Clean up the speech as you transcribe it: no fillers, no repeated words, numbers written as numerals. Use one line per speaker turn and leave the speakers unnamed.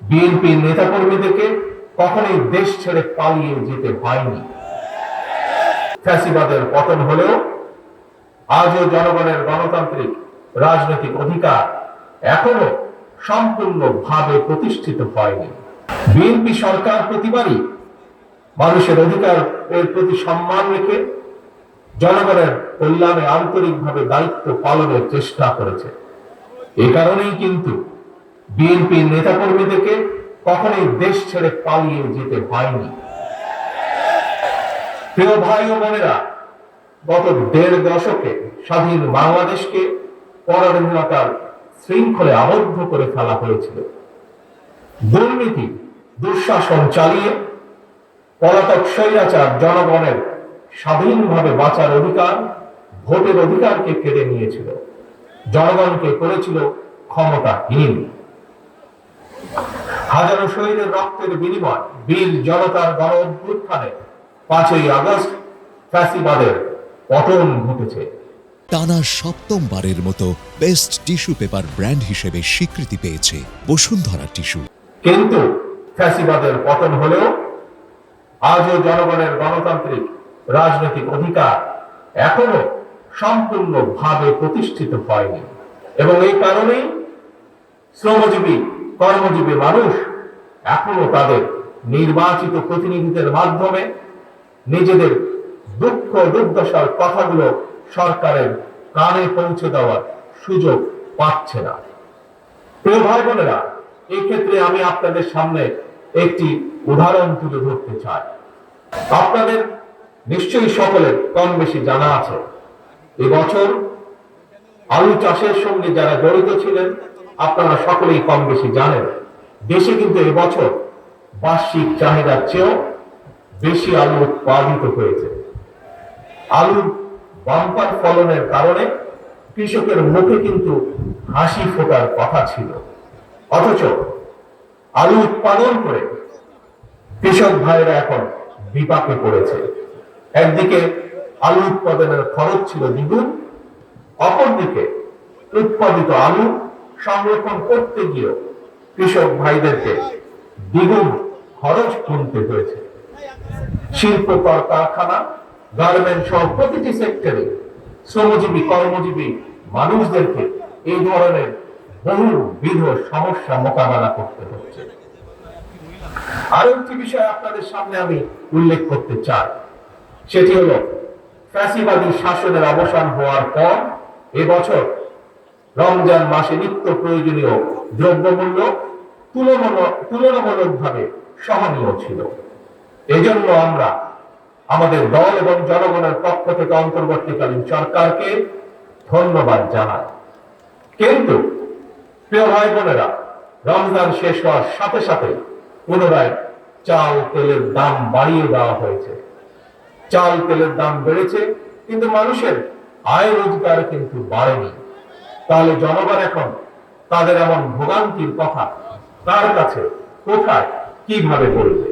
বিএনপির নেতাকর্মীদেরকে কখনোই দেশ ছেড়ে পালিয়ে যেতে হয়নি। ফ্যাসিবাদের পতন হলেও আজও জনগণের গণতান্ত্রিক রাজনৈতিক অধিকার এখনো সম্পূর্ণভাবে প্রতিষ্ঠিত হয়নি। বিএনপি সরকার প্রতিবারই মানুষের অধিকার এর প্রতি সম্মান রেখে জনগণের কল্যাণে আন্তরিকভাবে দায়িত্ব পালনের চেষ্টা করেছে। এ কারণেই কিন্তু বিএনপির নেতাকর্মীদেরকে কখনোই দেশ ছেড়ে পালিয়ে যেতে হয়নি। প্রিয় ভাই ও বোনেরা, গত ১.৫ দশকে স্বাধীন বাংলাদেশকে পরাধীনতার শৃঙ্খলে আবদ্ধ করে ফেলা হয়েছিল। দুর্নীতি, দুঃশাসন চালিয়ে পলাতক স্বৈরাচার জনগণের স্বাধীনভাবে বাঁচার অধিকার, ভোটের অধিকারকে কেড়ে নিয়েছিল, জনগণকে করেছিল ক্ষমতাহীন। হাজারো শহীদের রক্তের বিনিময় বীর জনতার গণ অভ্যুত্থানে ৫ই আগস্ট ফ্যাসিবাদের পতন ঘটেছে।
টানা সপ্তমবারের মতো বেস্ট টিস্যু পেপার ব্র্যান্ড হিসেবে স্বীকৃতি পেয়েছে বসুন্ধরা টিস্যু।
কিন্তু ফ্যাসিবাদের পতন হলেও আজও জনগণের গণতান্ত্রিক রাজনৈতিক অধিকার এখনো সম্পূর্ণভাবে প্রতিষ্ঠিত হয়নি, এবং এই কারণেই শ্রমজীবী কর্মজীবী মানুষ এখনো তাদের নির্বাচিত প্রতিনিধিদের মাধ্যমে নিজেদের দুঃখ দুর্দশার কথাগুলো সরকারের কানে পৌঁছে দেওয়ার সুযোগ পাচ্ছে না। প্রিয় ভাই বোনেরা, এই ক্ষেত্রে আমি আপনাদের সামনে একটি উদাহরণ তুলে ধরতে চাই। আপনাদের নিশ্চয়ই সকলের কম বেশি জানা আছে, এবছর আলু চাষের সঙ্গে যারা জড়িত ছিলেন আপনারা সকলেই কম বেশি জানেন, দেশে কিন্তু এবছর বার্ষিক চাহিদার চেয়েও বেশি আলু উৎপাদিত হয়েছে। আলুর বাম্পার ফলনের কারণে কৃষকের মুখে কিন্তু হাসি ফোটার কথা ছিল, অথচ আলু উৎপাদন করে কৃষক ভাইরা এখন বিপাকে পড়েছে। একদিকে আলু উৎপাদনের খরচ ছিল দ্বিগুণ, অপরদিকে উৎপাদিত আলু সংরক্ষণ করতে গিয়েও কৃষক ভাইদেরকে দ্বিগুণ খরচ গুনতে হয়েছে। শিল্প কারখানা, গার্মেন্ট সহ প্রতিটি সেক্টরে শ্রমজীবী কর্মজীবী মানুষদেরকে এই ধরনের বহুবিধ সমস্যা মোকাবেলা করতে হচ্ছে। আরো একটি বিষয় আপনাদের সামনে আমি উল্লেখ করতে চাই, সেটি হলো ফ্যাসিবাদী শাসনের অবসান হওয়ার পর এবছর রমজান মাসে নিত্য প্রয়োজনীয় দ্রব্যমূল্য তুলনামূলকভাবে সহনীয় ছিল। এজন্য আমরা আমাদের দল এবং জনগণের পক্ষ থেকে অন্তর্বর্তীকালীন সরকারকে ধন্যবাদ জানাই। কিন্তু প্রিয় ভাই বোনেরা, রমজান শেষ হওয়ার সাথে সাথে পুনরায় চাল তেলের দাম বাড়িয়ে দেওয়া হয়েছে। চাল তেলের দাম বেড়েছে, কিন্তু মানুষের আয় রোজগার কিন্তু বাড়েনি। তাহলে জনগণ এখন তাদের এমন ভোগান্তির কথা কার কাছে, কোথায়, কিভাবে বলবে?